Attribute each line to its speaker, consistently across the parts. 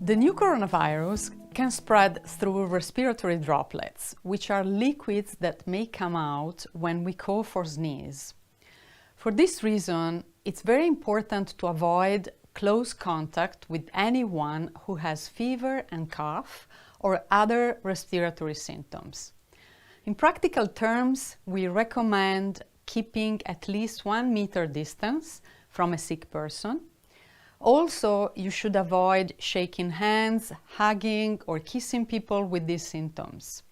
Speaker 1: The new coronavirus can spread through respiratory droplets, which are liquids that may come out when we cough or sneeze. For this reason, it's very important to avoid close contact with anyone who has fever and cough or other respiratory symptoms. In practical terms, we recommend keeping at least 1 meter distance from a sick person. Also, you should avoid shaking hands, hugging, or kissing people with these symptoms.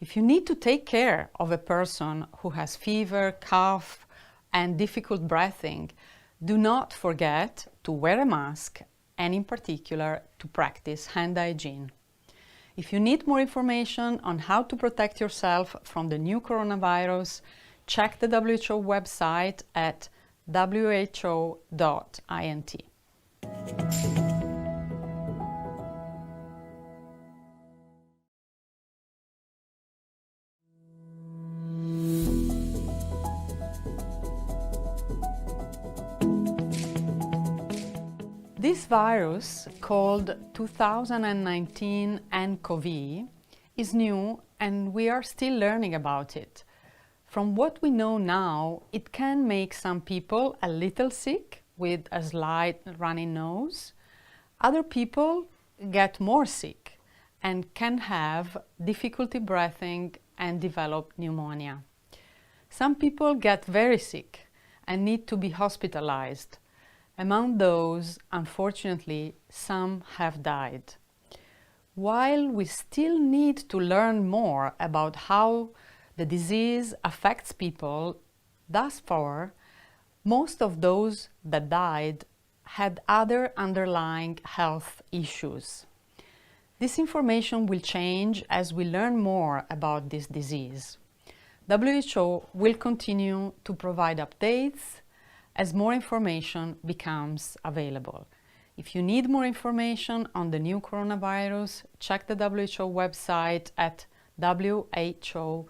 Speaker 1: If you need to take care of a person who has fever, cough, and difficult breathing, do not forget to wear a mask and, in particular, to practice hand hygiene. If you need more information on how to protect yourself from the new coronavirus, check the WHO website at who.int. This virus, called 2019 nCoV, is new and we are still learning about it. From what we know now, it can make some people a little sick with a slight runny nose. Other people get more sick and can have difficulty breathing and develop pneumonia. Some people get very sick and need to be hospitalized. Among those, unfortunately, some have died. While we still need to learn more about how the disease affects people, thus far, most of those that died had other underlying health issues. This information will change as we learn more about this disease. WHO will continue to provide updates as more information becomes available. If you need more information on the new coronavirus, check the WHO website at who.int.